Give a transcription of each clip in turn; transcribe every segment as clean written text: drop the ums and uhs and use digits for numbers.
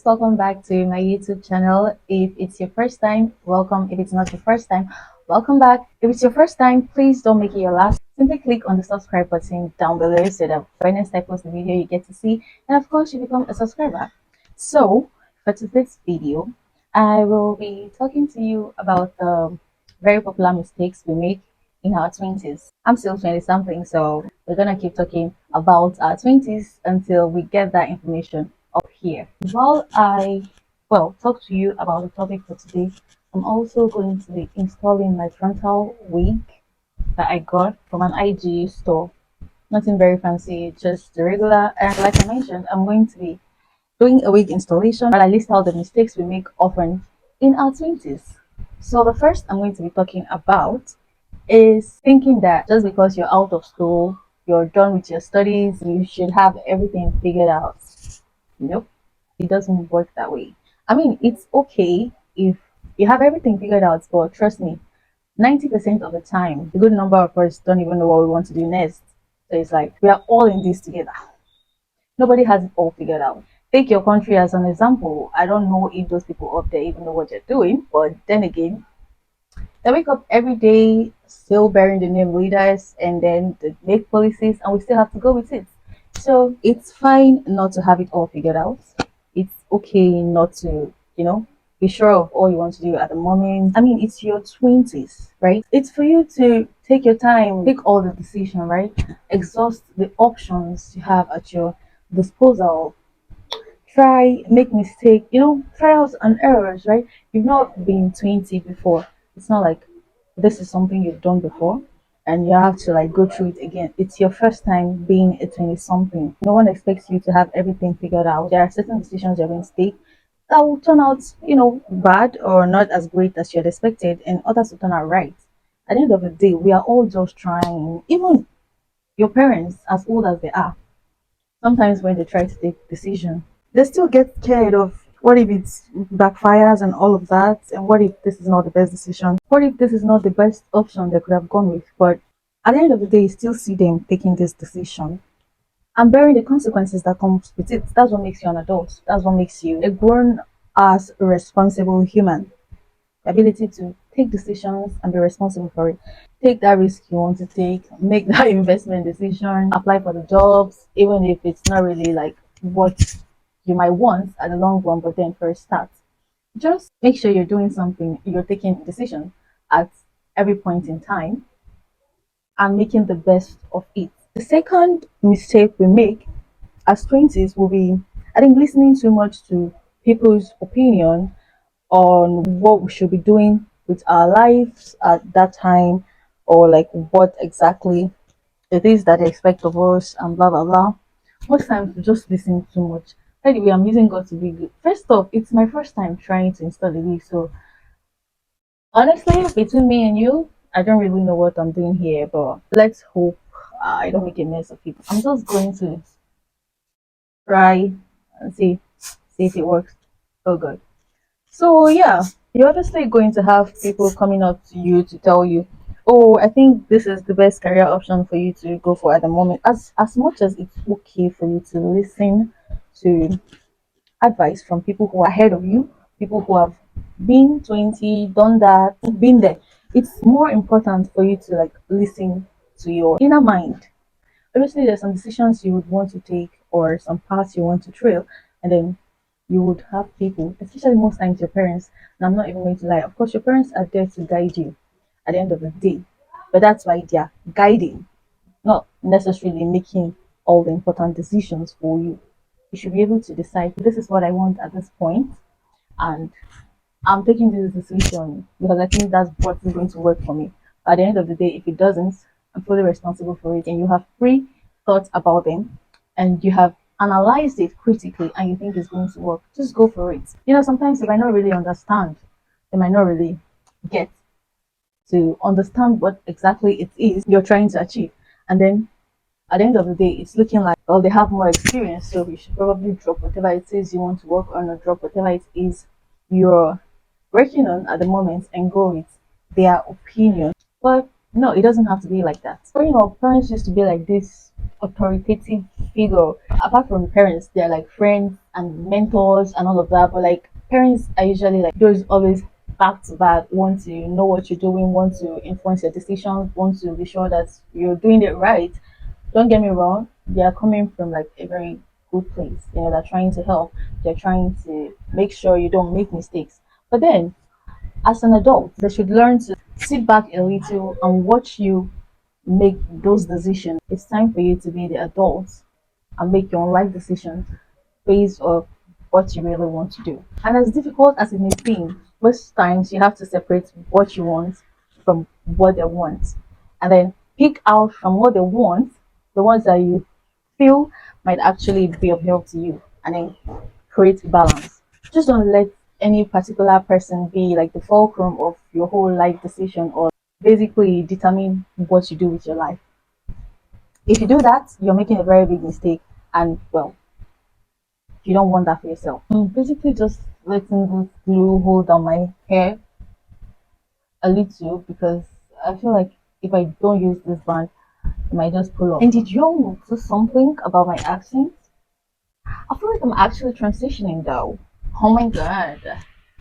welcome back to my YouTube channel. If it's your first time, welcome. If it's not your first time, welcome back. If it's your first time, please don't make it your last. Simply click on the subscribe button down below so that when next I post the video, you get to see. And of course, you become a subscriber. So, for today's video, I will be talking to you about the very popular mistakes we make in our 20s. I'm still 20 something, so we're gonna keep talking about our 20s until we get that information up here. While I talk to you about the topic for today, I'm also going to be installing my frontal wig that I got from an IG store. Nothing very fancy, just the regular. And like I mentioned, I'm going to be doing a wig installation while I list out the mistakes we make often in our 20s. So the first I'm going to be talking about is thinking that just because you're out of school, you're done with your studies, you should have everything figured out. Nope, it doesn't work that way. I mean, it's okay if you have everything figured out, but trust me, 90% of the time, a good number of us don't even know what we want to do next. So it's like we are all in this together. Nobody has it all figured out. Take your country as an example. I don't know if those people up there even know what they're doing, but then again, they wake up every day still bearing the name leaders and then they make policies and we still have to go with it. So it's fine not to have it all figured out. It's okay not to, be sure of all you want to do at the moment. I mean, it's your 20s, right? It's for you to take your time, take all the decision, right? Exhaust the options you have at your disposal. Try, make mistake, trials and errors, right? You've not been 20 before. It's not like this is something you've done before and you have to like go through it again. It's your first time being a 20 something. No one expects you to have everything figured out. There are certain decisions you're going to take that will turn out, bad or not as great as you had expected, and others will turn out right. At the end of the day, we are all just trying. Even your parents, as old as they are, sometimes when they try to take decision, they still get scared of what if it backfires and all of that, and what if this is not the best decision? What if this is not the best option they could have gone with? But at the end of the day, you still see them taking this decision and bearing the consequences that comes with it. That's what makes you an adult. That's what makes you a grown as responsible human. The ability to take decisions and be responsible for it. Take that risk you want to take, make that investment decision, apply for the jobs, even if it's not really like what you might want at the long run, but then first start. Just make sure you're doing something, you're taking decision at every point in time and making the best of it. The second mistake we make as 20s will be, I think, listening too much to people's opinion on what we should be doing with our lives at that time, or like what exactly it is that they expect of us and blah blah blah. Most times we just listen too much. Anyway, I'm using God to be good. First off, it's my first time trying to install the wig, so honestly, between me and you, I don't really know what I'm doing here, but let's hope I don't make a mess of it. I'm just going to try and see if it works. Oh god. So yeah, you're obviously going to have people coming up to you to tell you, "Oh, I think this is the best career option for you to go for at the moment." As much as it's okay for you to listen to advice from people who are ahead of you, people who have been 20, done that, been there. It's more important for you to like listen to your inner mind. Obviously, there's some decisions you would want to take or some paths you want to trail, and then you would have people, especially most times your parents. And I'm not even going to lie, of course, your parents are there to guide you at the end of the day, but that's why they're guiding, not necessarily making all the important decisions for you. You should be able to decide this is what I want at this point, and I'm taking this decision because I think that's what is going to work for me. At the end of the day, if it doesn't, I'm fully responsible for it. And you have free thoughts about them and you have analyzed it critically and you think it's going to work, just go for it. Sometimes they might not really understand, they might not really get to understand what exactly it is you're trying to achieve. And then at the end of the day, it's looking like, well, they have more experience, so you should probably drop whatever it is you want to work on or drop whatever it is you're working on at the moment and go with their opinion. But no, it doesn't have to be like that. Growing up, parents used to be like this authoritative figure. Apart from parents, they're like friends and mentors and all of that. But like parents are usually like those always back to back, want to know what you're doing, want to influence your decisions, want to be sure that you're doing it right. Don't get me wrong, they are coming from like a very good place. You know, they're trying to help, they're trying to make sure you don't make mistakes. But then as an adult, they should learn to sit back a little and watch you make those decisions. It's time for you to be the adult and make your own life decisions based on what you really want to do. And as difficult as it may seem, most times you have to separate what you want from what they want. And then pick out from what they want, the ones that you feel might actually be of help to you, and then create balance. Just don't let any particular person be like the fulcrum of your whole life decision or basically determine what you do with your life. If you do that, you're making a very big mistake, and well, you don't want that for yourself. I'm basically just letting this glue hold on my hair a little because I feel like if I don't use this band, it might just pull off. And did you all notice something about my accent? I feel like I'm actually transitioning though. Oh my god.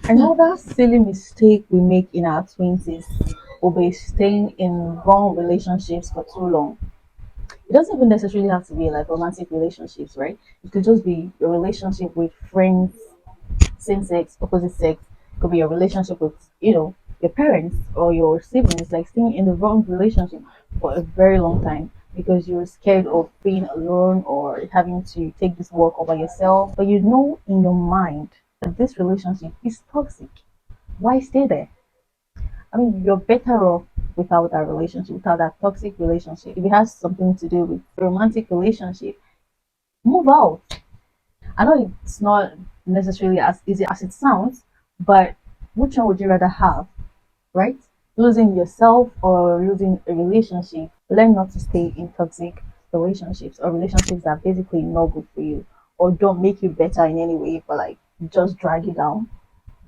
Another silly mistake we make in our 20s will be staying in wrong relationships for too long. It doesn't even necessarily have to be like romantic relationships, right? It could just be your relationship with friends, same sex, opposite sex. It could be a relationship with, your parents or your siblings, like staying in the wrong relationship for a very long time because you're scared of being alone or having to take this work over yourself. But you know in your mind that this relationship is toxic. Why stay there? I mean, you're better off without that relationship, without that toxic relationship. If it has something to do with romantic relationship, move out. I know it's not necessarily as easy as it sounds, but which one would you rather have, right? Losing yourself or losing a relationship? Learn not to stay in toxic relationships or relationships that are basically not good for you or don't make you better in any way, but like just drag you down.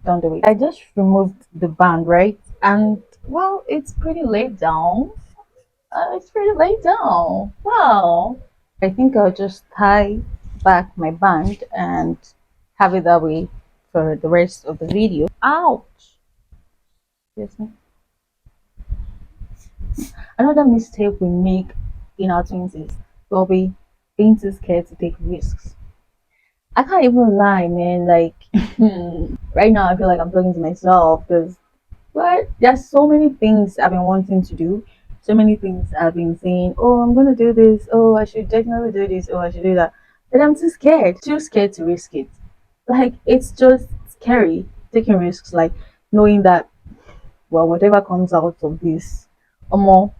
Don't do it. I just removed the band, right? And well, it's pretty laid down. It's pretty laid down. Wow. I think I'll just tie back my band and have it that way for the rest of the video. Ouch! Yes, ma'am. Another mistake we make in our 20s will be being too scared to take risks. I can't even lie, man. Like, right now, I feel like I'm talking to myself because but there's so many things I've been wanting to do. So many things I've been saying, oh, I'm gonna do this. Oh, I should definitely do this. Oh, I should do that. But I'm too scared to risk it. Like it's just scary taking risks. Like knowing that well, whatever comes out of this, more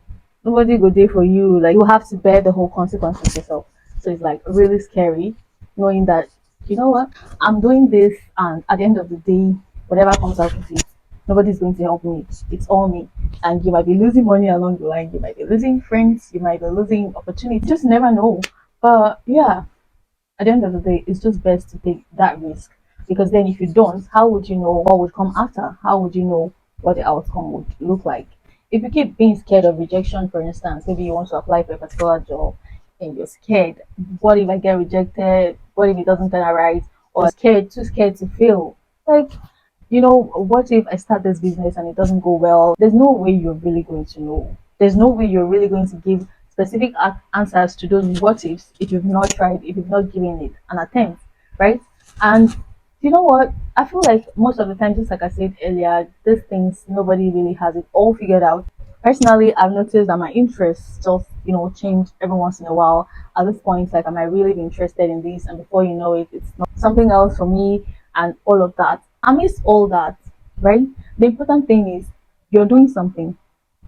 nobody go there for you. Like you have to bear the whole consequences yourself. So it's like really scary knowing that you know what I'm doing this, and at the end of the day, whatever comes out of it, nobody's going to help me. It's all me. And you might be losing money along the line. You might be losing friends. You might be losing opportunity. You just never know. But yeah, at the end of the day, it's just best to take that risk because then if you don't, how would you know what would come after? How would you know what the outcome would look like? If you keep being scared of rejection, for instance, maybe you want to apply for a particular job and you're scared. What if I get rejected? What if it doesn't turn out right? Or scared, too scared to fail. Like what if I start this business and it doesn't go well? There's no way you're really going to know. There's no way you're really going to give specific answers to those what ifs if you've not tried, if you've not given it an attempt, right? And you know what? I feel like most of the time, just like I said earlier, these things nobody really has it all figured out. Personally, I've noticed that my interests just change every once in a while. At this point, like, am I really be interested in this? And before you know it, it's not something else for me, and all of that. Amidst all that, right? The important thing is you're doing something,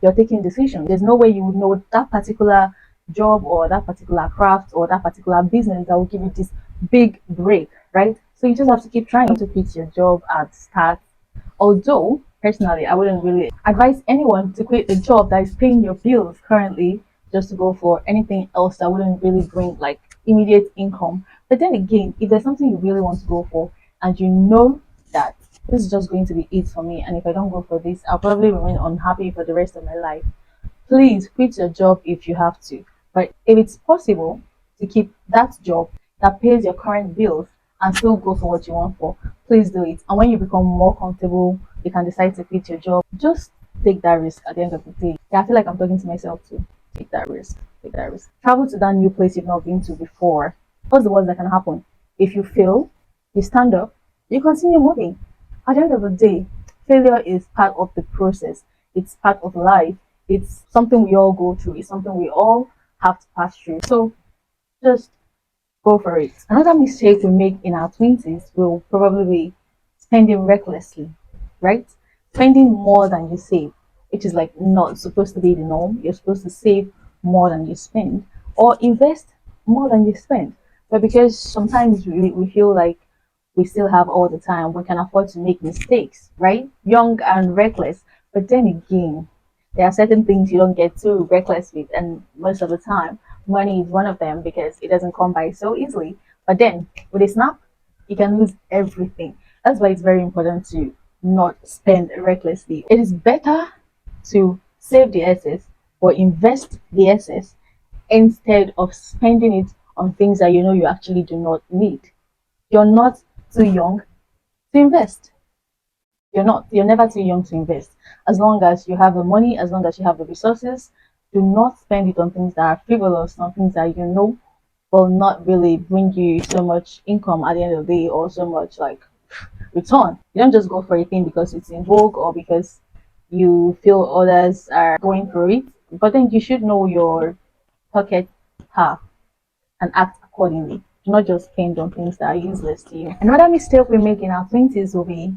you're taking decisions. There's no way you would know that particular job or that particular craft or that particular business that will give you this big break, right? So you just have to keep trying to quit your job at start. Although, personally, I wouldn't really advise anyone to quit a job that is paying your bills currently just to go for anything else that wouldn't really bring like immediate income. But then again, if there's something you really want to go for and you know that this is just going to be it for me, and if I don't go for this, I'll probably remain unhappy for the rest of my life. Please quit your job if you have to. But if it's possible, to keep that job that pays your current bills and still go for what you want for, please do it. And when you become more comfortable, you can decide to quit your job. Just take that risk at the end of the day. Yeah, I feel like I'm talking to myself too. Take that risk. Take that risk. Travel to that new place you've not been to before. What's the worst that can happen? If you fail, you stand up, you continue moving. At the end of the day, failure is part of the process. It's part of life. It's something we all go through. It's something we all have to pass through. So just go for it. Another mistake we make in our 20s will probably be spending recklessly, right? Spending more than you save, which is like not supposed to be the norm. You're supposed to save more than you spend or invest more than you spend. But because sometimes we feel like we still have all the time, we can afford to make mistakes, right? Young and reckless. But then again, there are certain things you don't get too reckless with, and most of the time, money is one of them because it doesn't come by so easily. But then, with a snap, you can lose everything. That's why it's very important to not spend recklessly. It is better to save the excess or invest the excess instead of spending it on things that you know you actually do not need. You're not too young to invest. You're never too young to invest. As long as you have the money, as long as you have the resources, do not spend it on things that are frivolous, on things that you know will not really bring you so much income at the end of the day or so much like return. You don't just go for a thing because it's in vogue or because you feel others are going for it. But then you should know your pocket half and act accordingly. Do not just spend on things that are useless to you. Another mistake we make in our 20s will be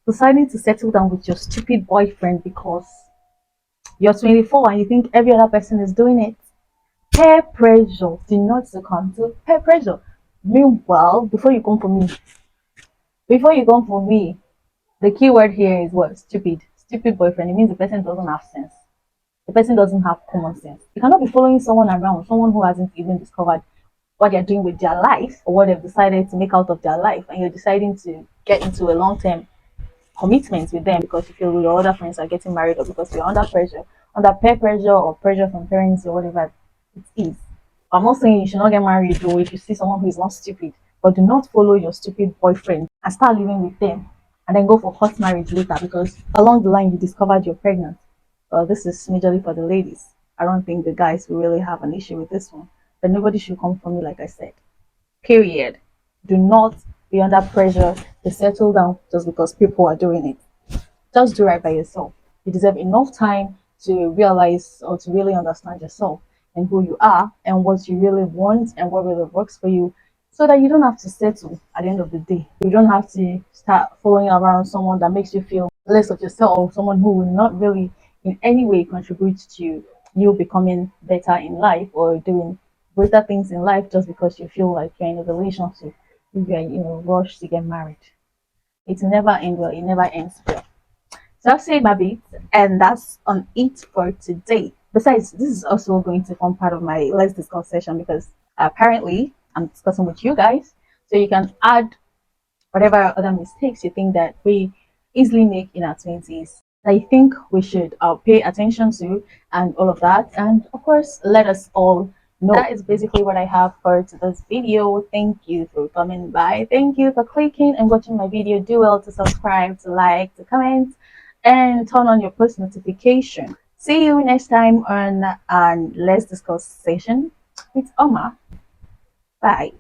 deciding to settle down with your stupid boyfriend because you're 24 and you think every other person is doing it. Peer pressure. Do not succumb to peer pressure. Meanwhile, before you come for me, the key word here is what? Stupid. Stupid boyfriend. It means the person doesn't have sense. The person doesn't have common sense. You cannot be following someone around, someone who hasn't even discovered what they're doing with their life or what they've decided to make out of their life, and you're deciding to get into a long-term commitment with them because you feel your other friends are getting married or because you're under pressure, under peer pressure or pressure from parents or whatever it is. I'm not saying you should not get married though if you see someone who is not stupid, but do not follow your stupid boyfriend and start living with them and then go for hot marriage later because along the line you discovered you're pregnant. Well, this is majorly for the ladies. I don't think the guys will really have an issue with this one. But nobody should come for me, like I said. Period. Do not be under pressure to settle down just because people are doing it. Just do right by yourself. You deserve enough time to realize or to really understand yourself and who you are and what you really want and what really works for you so that you don't have to settle at the end of the day. You don't have to start following around someone that makes you feel less of yourself or someone who will not really in any way contribute to you becoming better in life or doing greater things in life just because you feel like you're in a relationship. If you're in a rush to get married. It never ends well, it never ends well. So I've said my bit, and that's on it for today. Besides, this is also going to form part of my Let's Discuss session because apparently I'm discussing with you guys. So you can add whatever other mistakes you think that we easily make in our 20s that you think we should pay attention to and all of that. And of course, let us all know. That is basically what I have for today's video. Thank you for coming by. Thank you for clicking and watching my video. Do well to subscribe, to like, to comment, and turn on your post notification. See you next time on Let's Discuss session with Oma. Bye.